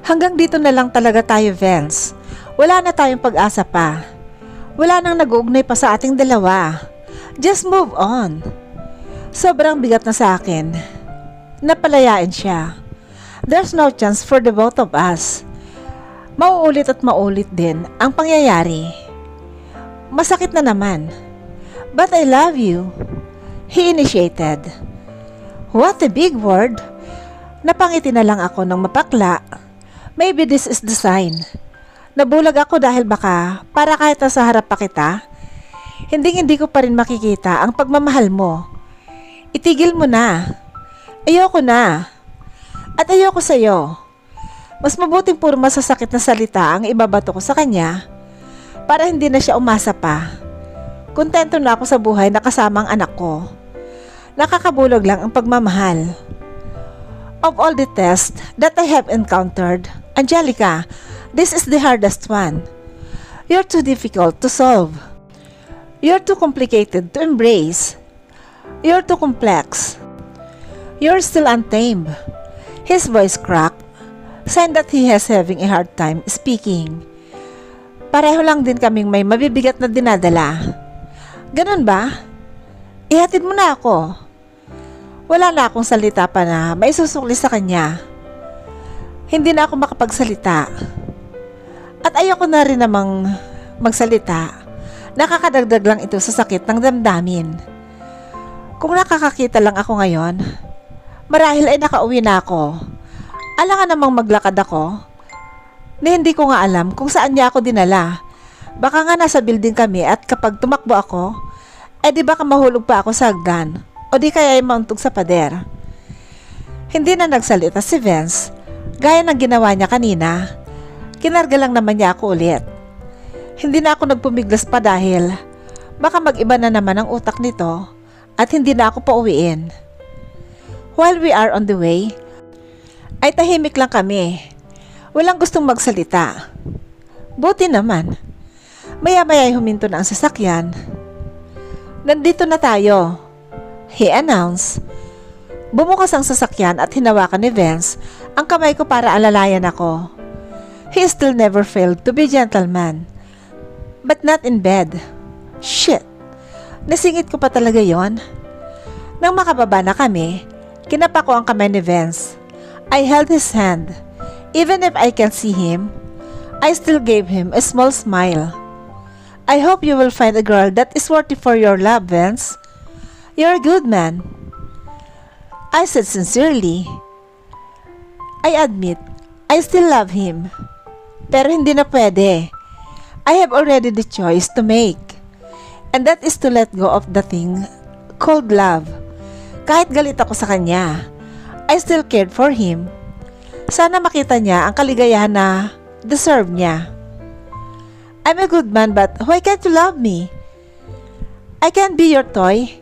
Hanggang dito na lang talaga tayo, Vince. Wala na tayong pag-asa pa. Wala nang nag-uugnay pa sa ating dalawa. Just move on. Sobrang bigat na sa akin. Napalayain siya. There's no chance for the both of us. Mauulit at maulit din ang pangyayari. Masakit na naman. But I love you. He initiated. What a big word. Napangiti na lang ako ng mapakla. Maybe this is the sign. Nabulag ako dahil baka para kahit nasa harap pa kita, hindi ko pa rin makikita ang pagmamahal mo. Itigil mo na. Ayoko na. At ayoko sa'yo. Mas mabuting puro masasakit na salita ang ibabato ko sa kanya para hindi na siya umasa pa. Kontento na ako sa buhay na kasama ang anak ko. Nakakabulog lang ang pagmamahal. Of all the tests that I have encountered, Angelica, this is the hardest one. You're too difficult to solve. You're too complicated to embrace. You're too complex. You're still untamed. His voice cracked, sign that he has having a hard time speaking. Pareho lang din kaming may mabibigat na dinadala. Ganun ba? Ihatid mo na ako. Wala na akong salita pa na maisusukli sa kanya. Hindi na ako makapagsalita. At ayoko na rin namang magsalita. Nakakadagdag lang ito sa sakit ng damdamin. Kung nakakakita lang ako ngayon, marahil ay nakauwi na ako. Alangan namang maglakad ako na hindi ko nga alam kung saan niya ako dinala. Baka nga nasa building kami at kapag tumakbo ako, di baka mahulog pa ako sa hagdan o di kaya ay mauntog sa pader. Hindi na nagsalita si Vince gaya ng ginawa niya kanina. Kinarga lang naman niya ako ulit. Hindi na ako nagpumiglas pa dahil baka mag-iba na naman ang utak nito at hindi na ako pauwiin. While we are on the way, ay tahimik lang kami. Walang gustong magsalita. Buti naman. Maya-maya ay huminto na ang sasakyan. Nandito na tayo, he announced. Bumukas ang sasakyan at hinawakan ni Vince ang kamay ko para alalayan ako. He still never failed to be gentleman. But not in bed. Shit! Nasingit ko pa talaga yon. Nang makababa na kami, kinapa ko ang kamay ni Vince. I held his hand. Even if I can't see him, I still gave him a small smile. I hope you will find a girl that is worthy for your love, Vince. You're a good man. I said sincerely. I admit, I still love him. Pero hindi na pwede. I have already the choice to make. And that is to let go of the thing called love. Kahit galit ako sa kanya, I still cared for him. Sana makita niya ang kaligayahan na deserve niya. I'm a good man, but why can't you love me? I can't be your toy.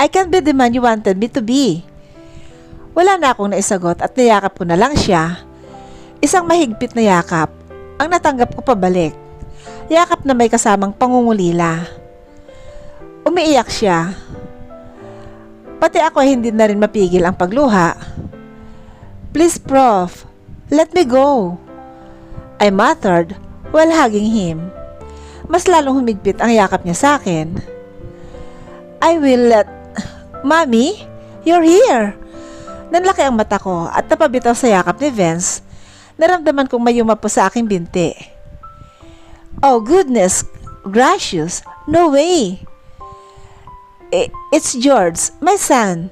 I can't be the man you wanted me to be. Wala na akong naisagot at niyakap ko na lang siya. Isang mahigpit na yakap ang natanggap ko pabalik. Yakap na may kasamang pangungulila. Umiiyak siya. Pati ako ay hindi na rin mapigil ang pagluha. Please, Prof, let me go. I muttered while hugging him. Mas lalong humigpit ang yakap niya sa akin. I will let... Mommy, you're here. Nanlaki ang mata ko at napabitaw sa yakap ni Vince. Naramdaman kong may yumapo sa aking binti. Oh goodness gracious, no way. It's George, my son,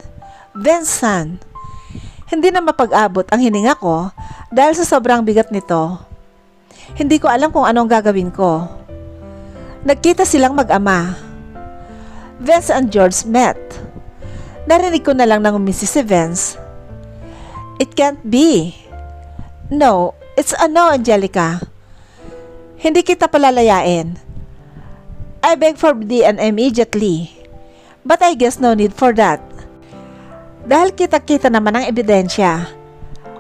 Vince's son. Hindi na mapag-abot ang hininga ko dahil sa sobrang bigat nito. Hindi ko alam kung anong gagawin ko. Nagkita silang mag-ama. Vince and George met. Narinig ko na lang nang umisi si Vince. It can't be. No, it's a no, Angelica. Hindi kita palalayain. I beg for DNA immediately. But I guess no need for that. Dahil kita-kita naman ang ebidensya.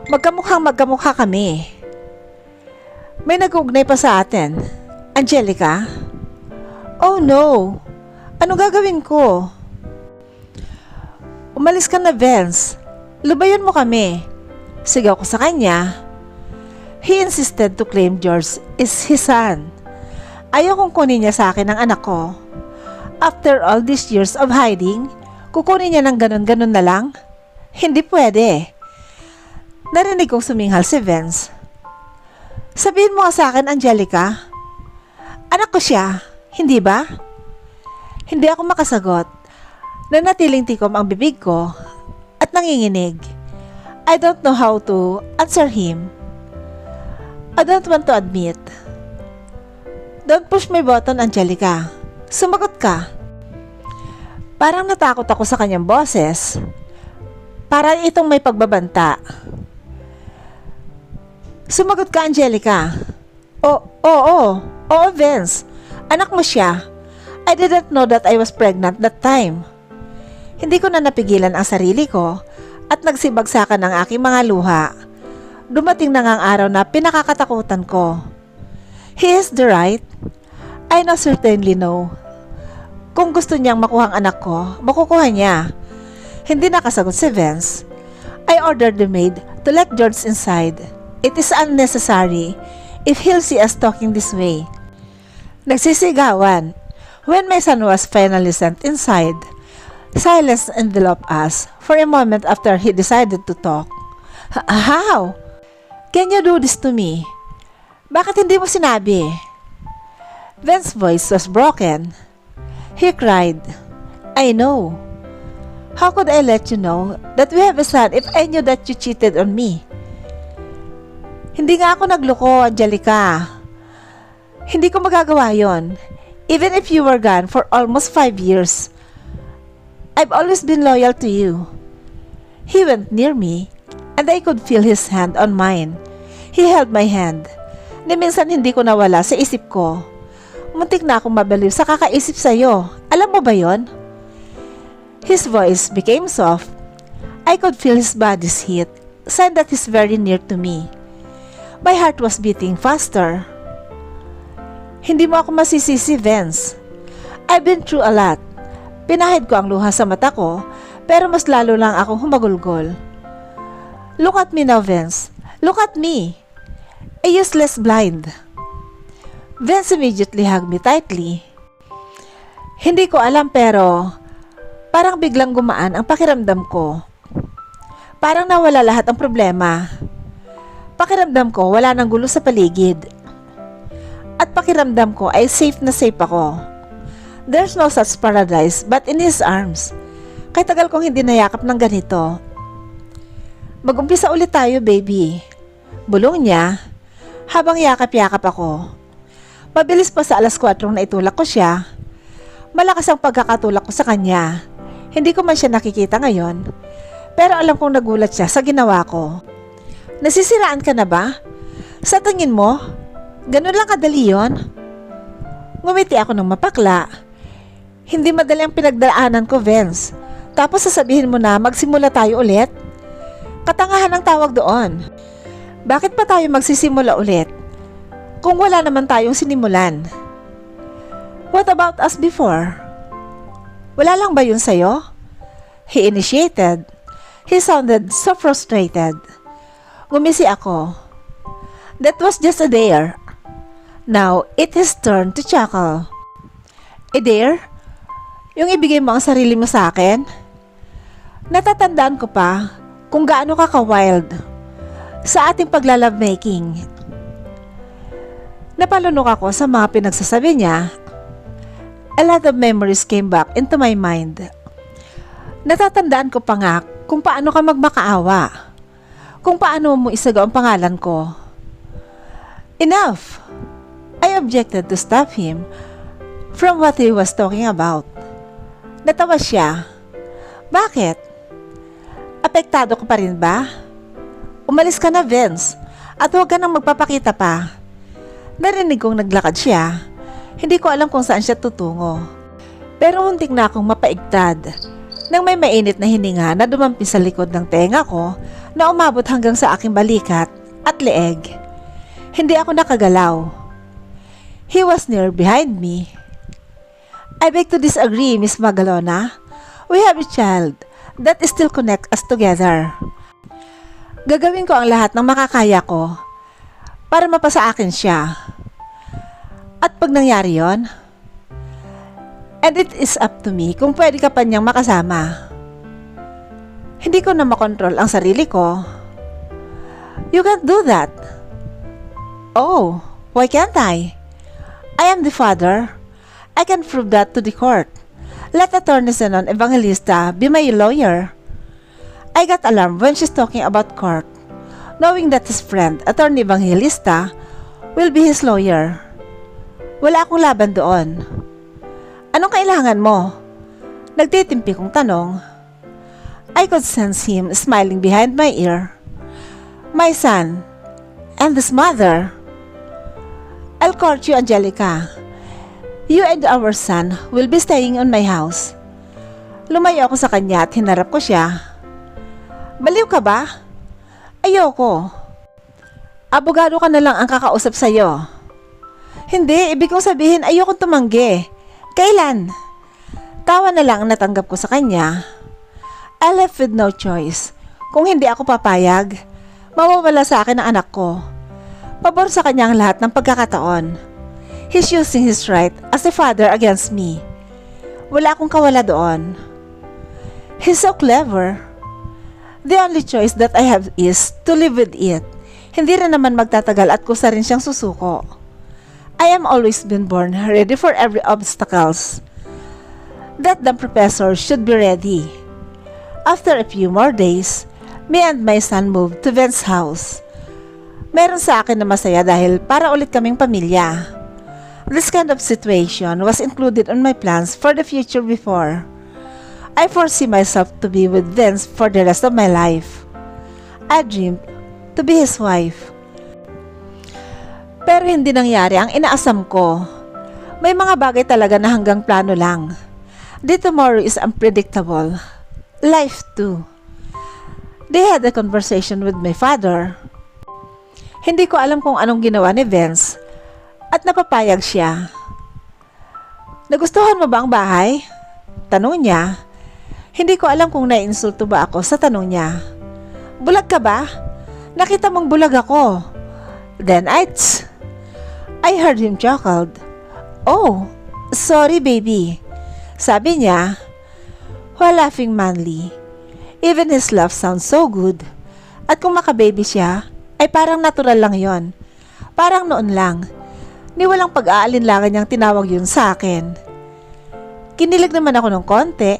Magkamukha kami. May nag-ugnay pa sa atin. Angelica? Oh no! Anong gagawin ko? Umalis ka na, Vince. Lubayan mo kami. Sigaw ko sa kanya. He insisted to claim George is his son. Ayaw kong kunin niya sa akin ang anak ko. After all these years of hiding, kukunin niya ng ganun-ganun na lang? Hindi pwede. Narinig kong suminghal si Vince. Sabihin mo nga sa akin, Angelica. Anak ko siya, hindi ba? Hindi ako makasagot. Nanatiling tikom ang bibig ko at nanginginig. I don't know how to answer him. I don't want to admit. Don't push my button, Angelica. Sumagot ka. Parang natakot ako sa kanyang boses. Parang itong may pagbabanta. Sumagot ka, Angelica. Oo, Vince. Anak mo siya. I didn't know that I was pregnant that time. Hindi ko na napigilan ang sarili ko at nagsibagsakan ang aking mga luha. Dumating na nga ang araw na pinakakatakutan ko. He is the right. I now certainly know. Kung gusto niyang makuha ang anak ko, makukuha niya. Hindi nakasagot si Vince. I ordered the maid to let George inside. It is unnecessary if he'll see us talking this way. Nagsisigawan. When my son was finally sent inside, silence enveloped us for a moment after he decided to talk. How? Can you do this to me? Bakit hindi mo sinabi? Vince's voice was broken. He cried, I know. How could I let you know that we have a son if I knew that you cheated on me? Hindi nga ako nagloko, Angelica. Hindi ko magagawa yon. Even if you were gone for almost 5 years. I've always been loyal to you. He went near me and I could feel his hand on mine. He held my hand. Ni minsan hindi ko nawala sa isip ko. Muntik na akong mabaliw sa kakaisip sa'yo. Alam mo ba yon? His voice became soft. I could feel his body's heat, sign that he's very near to me. My heart was beating faster. Hindi mo ako masisisi, Vince. I've been through a lot. Pinahid ko ang luha sa mata ko, pero mas lalo lang akong humagulgol. Look at me now, Vince. Look at me. A useless blind. Vince immediately hugged me tightly. Hindi ko alam pero parang biglang gumaan ang pakiramdam ko. Parang nawala lahat ang problema. Pakiramdam ko wala nang gulo sa paligid. At pakiramdam ko ay safe na safe ako. There's no such paradise but in his arms. Kay tagal kong hindi nayakap ng ganito. Mag-umpisa ulit tayo, baby. Bulong niya habang yakap-yakap ako. Mabilis pa sa 4:00 na itulak ko siya. Malakas ang pagkakatulak ko sa kanya. Hindi ko man siya nakikita ngayon. Pero alam kong nagulat siya sa ginawa ko. Nasisiraan ka na ba? Sa tingin mo, ganun lang kadali yun? Ngumiti ako ng mapakla. Hindi madali ang pinagdaanan ko, Vince. Tapos sasabihin mo na magsimula tayo ulit? Katangahan ang tawag doon. Bakit pa tayo magsisimula ulit? Kung wala naman tayong sinimulan. What about us before? Wala lang ba yun sa'yo? He initiated. He sounded so frustrated. Ngumisi ako. That was just a dare. Now, it is turn to chuckle. A dare? Yung ibigay mo ang sarili mo sa akin? Natatandaan ko pa kung gaano ka ka-wild sa ating paglalove-making. Napalunok ako sa mga pinagsasabi niya. A lot of memories came back into my mind. Natatandaan ko pa nga kung paano ka magmakaawa. Kung paano mo isagaw ang pangalan ko. Enough! I objected to stop him from what he was talking about. Natawa siya. Bakit? Apektado ka pa rin ba? Umalis ka na, Vince, at huwag ka nang magpapakita pa. Narinig kong naglakad siya. Hindi ko alam kung saan siya tutungo. Pero muntik na akong mapaigtad nang may mainit na hininga na dumampi sa likod ng tenga ko na umabot hanggang sa aking balikat at leeg. Hindi ako nakagalaw. He was near behind me. I beg to disagree, Miss Magalona. We have a child that still connects us together. Gagawin ko ang lahat ng makakaya ko para mapasa akin siya. At pag nangyari yon, and it is up to me kung pwede ka pa niyang makasama. Hindi ko na makontrol ang sarili ko. You can't do that. Oh, why can't I? I am the father. I can prove that to the court. Let Attorney Zenon Evangelista be my lawyer. I got alarmed when she's talking about court, knowing that his friend, Attorney Evangelista, will be his lawyer. Wala akong laban doon. Anong kailangan mo? Nagtitimpi kong tanong. I could sense him smiling behind my ear. My son, and his mother. I'll court you, Angelica. You and our son will be staying on my house. Lumayo ako sa kanya at hinarap ko siya. Baliw ka ba? Ayoko. Abogado ka na lang ang kakausap sa'yo. Hindi, ibig kong sabihin ayokong tumanggi. Kailan? Tawa na lang ang natanggap ko sa kanya. I left with no choice. Kung hindi ako papayag, mawawala sa akin ang anak ko. Pabor sa kanya ang lahat ng pagkakataon. He's using his right as a father against me. Wala akong kawala doon. He's so clever. The only choice that I have is to live with it. Hindi rin naman magtatagal at kusa rin siyang susuko. I am always been born ready for every obstacles. That the professor should be ready. After a few more days, me and my son moved to Vince's house. Meron sa akin na masaya dahil para ulit kaming pamilya. This kind of situation was included on my plans for the future before. I foresee myself to be with Vince for the rest of my life. I dreamed to be his wife. Pero hindi nangyari ang inaasam ko. May mga bagay talaga na hanggang plano lang. The tomorrow is unpredictable. Life too. They had a conversation with my father. Hindi ko alam kung anong ginawa ni Vince at napapayag siya. Nagustuhan mo ba ang bahay? Tanong niya. Hindi ko alam kung naiinsulto ba ako sa tanong niya. Bulag ka ba? Nakita mong bulag ako. Then I heard him chuckled. Oh, sorry baby. Sabi niya, while laughing manly. Even his laugh sounds so good. At kung makababy siya, ay parang natural lang yon. Parang noon lang. Ni walang pag-aalinlangan niyang tinawag yun sa akin. Kinilig naman ako ng konti.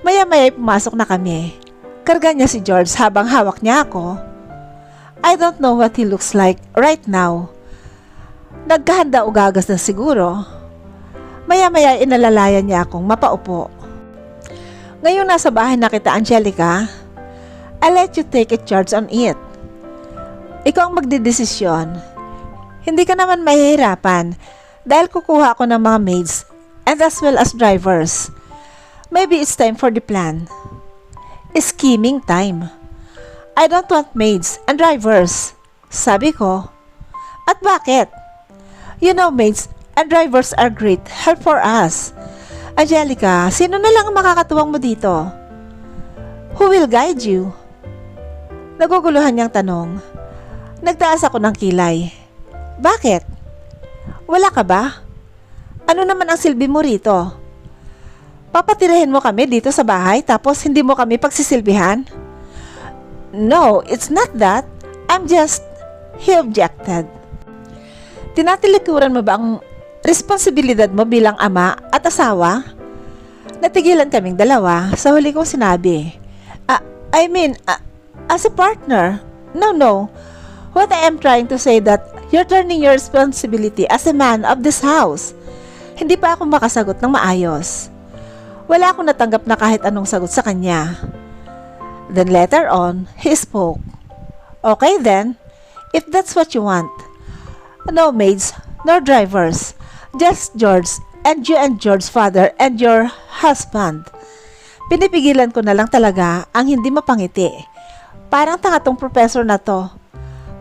Maya-maya pumasok na kami. Karga niya si George habang hawak niya ako. I don't know what he looks like right now. Nagkahanda o gagas na siguro. Maya-maya inalalayan niya akong mapaupo. Ngayong nasa bahay na kita, Angelica, I'll let you take a charge on it. Ikaw ang magdidesisyon. Hindi ka naman mahihirapan dahil kukuha ako ng mga maids and as well as drivers. Maybe it's time for the plan. Scheming time. I don't want maids and drivers. Sabi ko. At bakit? You know, maids and drivers are great help for us. Angelica, sino na lang ang makakatuwang mo dito? Who will guide you? Naguguluhan niyang tanong. Nagtaas ako ng kilay. Bakit? Wala ka ba? Ano naman ang silbi mo rito? Papatirahin mo kami dito sa bahay tapos hindi mo kami pagsisilbihan? No, it's not that. I'm just... He objected. Tinatilikuran mo ba ang responsibilidad mo bilang ama at asawa? Natigilan kaming dalawa sa huli kong sinabi. As a partner. No. What I am trying to say that you're turning your responsibility as a man of this house. Hindi pa ako makasagot ng maayos. Wala akong natanggap na kahit anong sagot sa kanya. Then later on, he spoke. Okay then, if that's what you want. No maids, nor drivers. Just George and you and George's father and your husband. Pinipigilan ko na lang talaga ang hindi mapangiti. Parang tanga tong professor na to.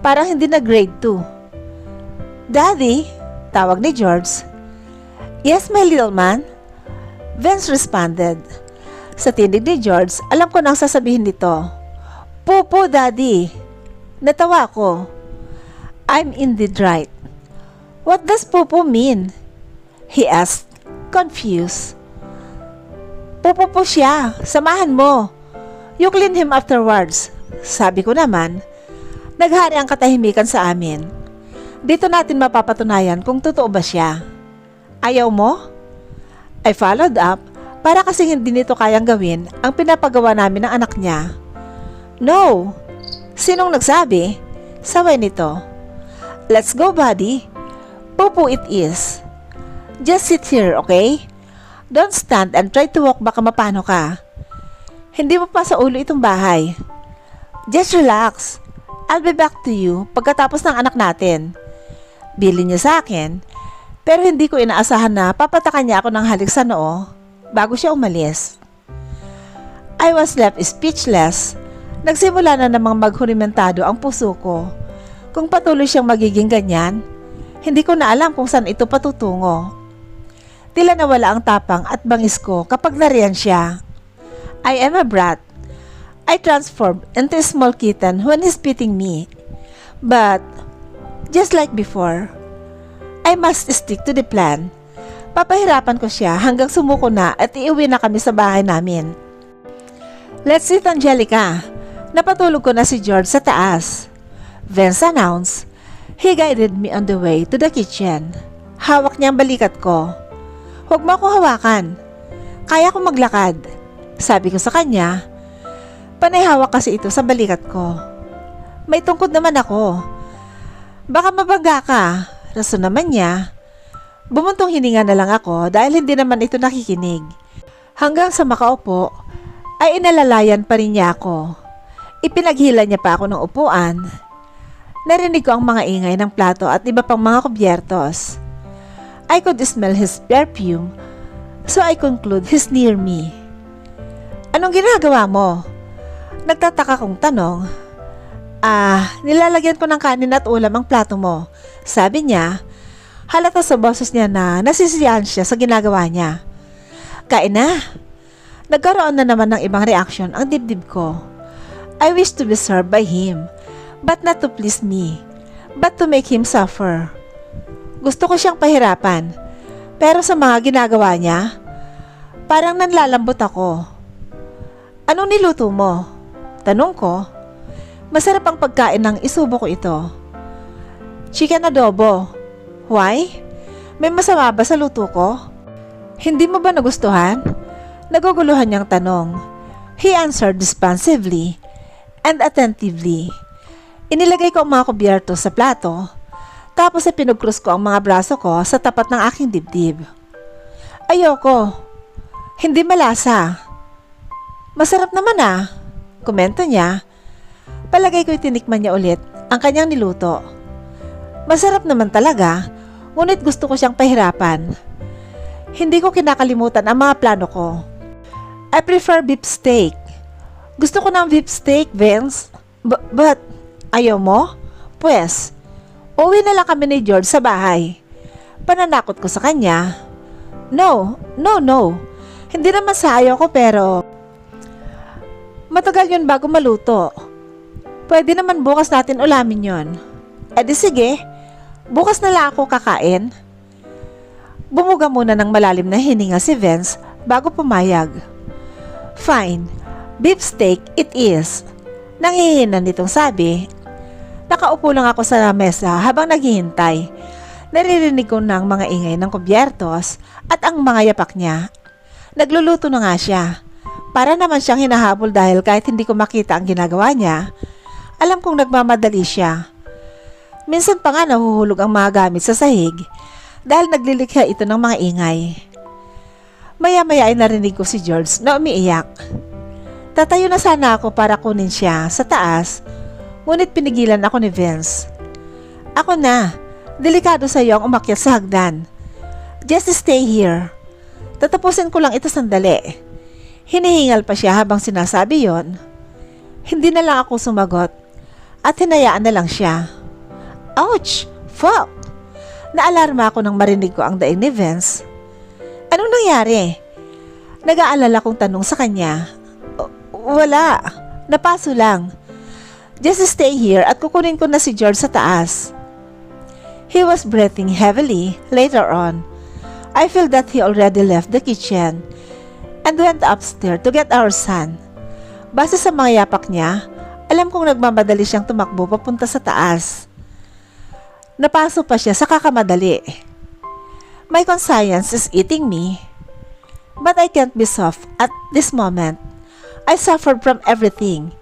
Parang hindi na grade 2. Daddy, tawag ni George. Yes, my little man. Vince responded. Sa tinig ni George, alam ko nang sasabihin nito. Pupo, Daddy. Natawa ko. I'm indeed right. What does Popo mean? He asked, confused. Popo po siya, samahan mo. You clean him afterwards. Sabi ko naman, naghari ang katahimikan sa amin. Dito natin mapapatunayan kung totoo ba siya. Ayaw mo? I followed up para kasi hindi nito kayang gawin ang pinapagawa namin ng anak niya. No! Sinong nagsabi? Saway nito. Let's go, buddy. Popo it is. Just sit here, okay? Don't stand and try to walk, baka mapano ka. Hindi mo pa sa ulo itong bahay. Just relax. I'll be back to you pagkatapos ng anak natin. Bilin niya sa akin, pero hindi ko inaasahan na papatakan niya ako ng halik sa noo bago siya umalis. I was left speechless. Nagsimula na namang maghurimentado ang puso ko. Kung patuloy siyang magiging ganyan, hindi ko na alam kung saan ito patutungo. Tila nawala ang tapang at bangis ko kapag nariyan siya. I am a brat. I transformed into a small kitten when he's beating me. But, just like before, I must stick to the plan. Papahirapan ko siya hanggang sumuko na at iuwi na kami sa bahay namin. Let's eat, Angelica. Napatulog ko na si George sa taas. Vince announced. He guided me on the way to the kitchen. Hawak niya ang balikat ko. Huwag mo ako hawakan. Kaya ko maglakad. Sabi ko sa kanya. Panay hawak kasi ito sa balikat ko. May tungkod naman ako. Baka mabangga ka. Rason naman niya. Bumuntong hininga na lang ako dahil hindi naman ito nakikinig. Hanggang sa makaupo, ay inalalayan pa rin niya ako. Ipinaghila niya pa ako ng upuan. Narinig ko ang mga ingay ng plato at iba pang mga kubyertos. I could smell his perfume, so I conclude he's near me. Anong ginagawa mo? Nagtataka kong tanong. Nilalagyan ko ng kanin at ulam ang plato mo. Sabi niya, halata sa boses niya na nasisiyahan siya sa ginagawa niya. Kain na. Nagkaroon na naman ng ibang reaksyon ang dibdib ko. I wish to be served by him, but not to please me, but to make him suffer. Gusto ko siyang pahirapan, pero sa mga ginagawa niya, parang nanlalambot ako. Anong niluto mo? Tanong ko. Masarap ang pagkain ng isubo ko ito. Chicken adobo. Why? May masama ba sa luto ko? Hindi mo ba nagustuhan? Naguguluhan niyang tanong. He answered responsively and attentively. Inilagay ko ang mga kubyerto sa plato, tapos ay pinugkrus ko ang mga braso ko sa tapat ng aking dibdib. Ayoko. Hindi malasa. Masarap naman komento niya. Palagay ko'y tinikman niya ulit ang kanyang niluto. Masarap naman talaga, ngunit gusto ko siyang pahirapan. Hindi ko kinakalimutan ang mga plano ko. I prefer beef steak. Gusto ko ng beef steak, Vince. But, ayaw mo? Pwes, uwi na lang kami ni George sa bahay. Pananakot ko sa kanya. No. Hindi naman sa ayaw ko pero matagal yun bago maluto. Pwede naman bukas natin ulamin yon. Di sige, bukas na lang ako kakain. Bumuga muna ng malalim na hininga si Vince bago pumayag. Fine, beef steak it is. Nanghihinan nitong sabi. Nakaupo lang ako sa mesa habang naghihintay. Naririnig ko ng mga ingay ng kubyertos at ang mga yapak niya. Nagluluto na nga siya. Para naman siyang hinahabol dahil kahit hindi ko makita ang ginagawa niya, alam kong nagmamadali siya. Minsan pa nga nahuhulog ang mga gamit sa sahig dahil naglilikha ito ng mga ingay. Maya-maya ay narinig ko si George na umiiyak. Tatayo na sana ako para kunin siya sa taas, ngunit pinigilan ako ni Vince. Ako na, delikado sa iyo ang umakyat sa hagdan. Just stay here. Tatapusin ko lang ito sandali. Hinihingal pa siya habang sinasabi yon. Hindi na lang ako sumagot at hinayaan na lang siya. Ouch! Fuck! Naalarma ako nang marinig ko ang daing ni Vince. Anong nangyari? Nag-aalala kong tanong sa kanya. Wala. Napaso lang. Just stay here at kukunin ko na si George sa taas. He was breathing heavily. Later on, I feel that he already left the kitchen and went upstairs to get our son. Base sa mga yapak niya, alam kong nagmamadali siyang tumakbo papunta sa taas. Napasok pa siya sa kakamadali. My conscience is eating me, but I can't be soft at this moment. I suffered from everything.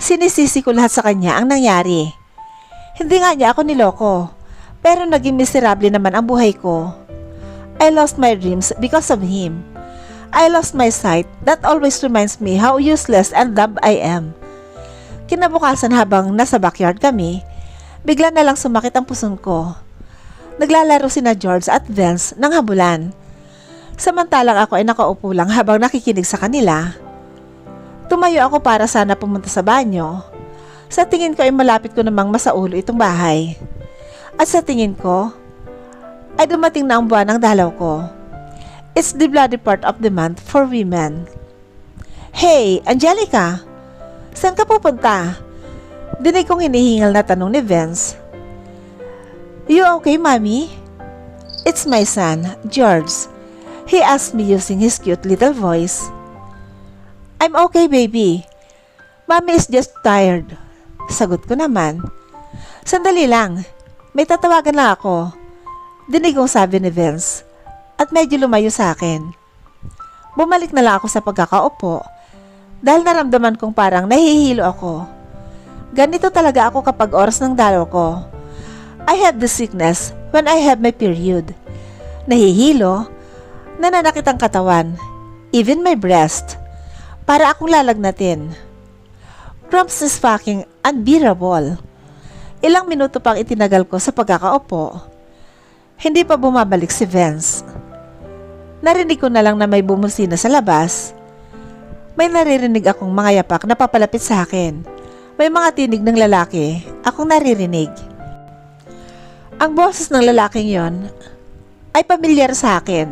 Sinisisi ko lahat sa kanya ang nangyari. Hindi nga niya ako niloko, pero naging miserable naman ang buhay ko. I lost my dreams because of him. I lost my sight that always reminds me how useless and dumb I am. Kinabukasan habang nasa backyard kami, bigla na lang sumakit ang puson ko. Naglalaro sina George at Vince ng habulan. Samantalang ako ay nakaupo lang habang nakikinig sa kanila. Tumayo ako para sana pumunta sa banyo. Sa tingin ko ay malapit ko namang masaulo itong bahay. At sa tingin ko, ay dumating na ang buwan ng dalaw ko. It's the bloody part of the month for women. Hey, Angelica! Saan ka pupunta? Dinig kong hinihingal na tanong ni Vince. You okay, mommy? It's my son, George. He asked me using his cute little voice. I'm okay, baby. Mommy is just tired. Sagot ko naman. Sandali lang. May tatawagan lang ako. Dinig kong sabi ni Vince at medyo lumayo sa akin. Bumalik na lang ako sa pagkakaupo dahil naramdaman kong parang nahihilo ako. Ganito talaga ako kapag oras ng dalaw ko. I have the sickness when I have my period. Nahihilo, nananakit ang katawan, even my breast. Para akong lalagnatin. Cramps is fucking unbearable. Ilang minuto pang itinagal ko sa pagkakaupo. Hindi pa bumabalik si Vince. Narinig ko na lang na may bumusina sa labas. May naririnig akong mga yapak na papalapit sa akin. May mga tinig ng lalaki akong naririnig. Ang boses ng lalaking yon ay pamilyar sa akin.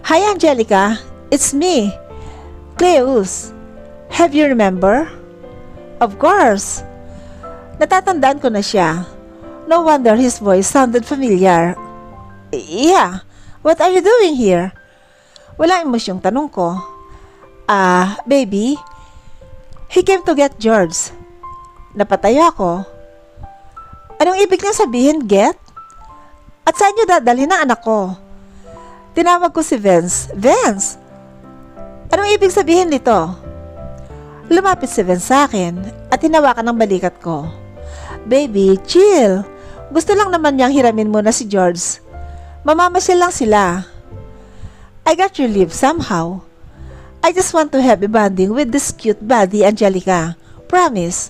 Hi Angelica, it's me, Cleus. Have you remember? Of course. Natatandaan ko na siya. No wonder his voice sounded familiar. Yeah, what are you doing here? Walang emosyong tanong ko. Baby? He came to get George. Napatayo ako. Anong ibig niyang sabihin, get? At saan niyo dadalhin ang anak ko? Tinawag ko si Vince. Vince! Anong ibig sabihin nito? Lumapit si Vince sa akin at hinawakan ng balikat ko. Baby, chill. Gusto lang naman niyang hiramin muna si George. Mamamasyal lang sila. I got your leave somehow. I just want to have a bonding with this cute body, Angelica. Promise.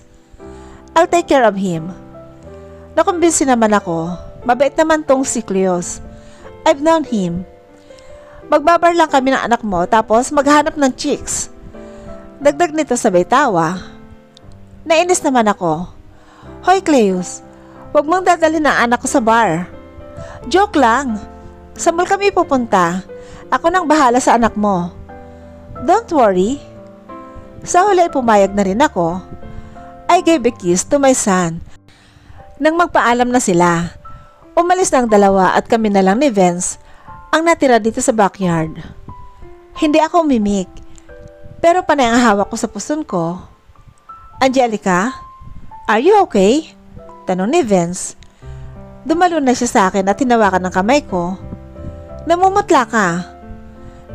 I'll take care of him. Nakumbinsi naman ako. Mabait naman tong si Cleos. I've known him. Magbabar lang kami ng anak mo tapos maghanap ng chicks. Dagdag nito sabay tawa. Nainis naman ako. Hoy Cleos, huwag mong dadalhin ang anak ko sa bar. Joke lang. Sa mall kami pupunta. Ako nang bahala sa anak mo. Don't worry. Sa huli pumayag na rin ako. I gave a kiss to my son. Nang magpaalam na sila, umalis na ang dalawa at kami na lang ni Vince ang natira dito sa backyard. Hindi ako umimik, pero panay ang hawak ko sa puson ko. Angelica, are you okay? Tanong ni Vince. Dumalo na siya sa akin at hinawakan ng kamay ko. Namumutla ka.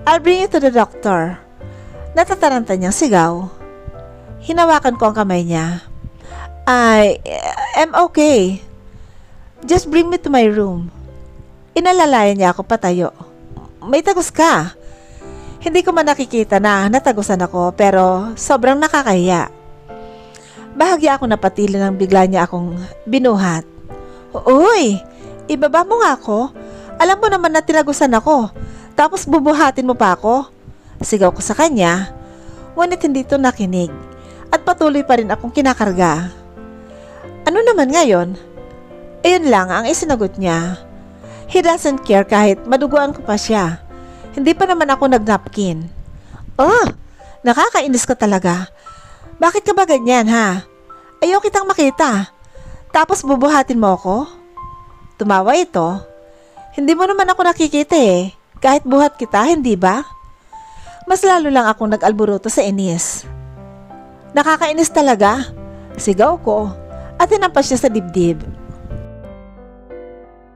I'll bring you to the doctor. Natataranta niyang sigaw. Hinawakan ko ang kamay niya. I'm okay. Just bring me to my room. Inalalayan niya ako patayo. May tagos ka. Hindi ko man nakikita na natagusan ako pero sobrang nakakahiya. Bahagya ako napatili nang bigla niya akong binuhat. Uy, ibaba mo nga ako. Alam mo naman na tinagusan ako. Tapos bubuhatin mo pa ako. Sigaw ko sa kanya. Ngunit hindi ito nakinig. At patuloy pa rin akong kinakarga. Ano naman ngayon? Ayun lang ang isinagot niya. He doesn't care kahit maduguan ko pa siya. Hindi pa naman ako nag-napkin. Oh, nakakainis ka talaga. Bakit ka ba ganyan ha? Ayaw kitang makita. Tapos bubuhatin mo ako? Tumawa ito. Hindi mo naman ako nakikita eh. Kahit buhat kita, hindi ba? Mas lalo lang akong nag-alburuto sa inis. Nakakainis talaga. Sigaw ko at tinampas siya sa dibdib.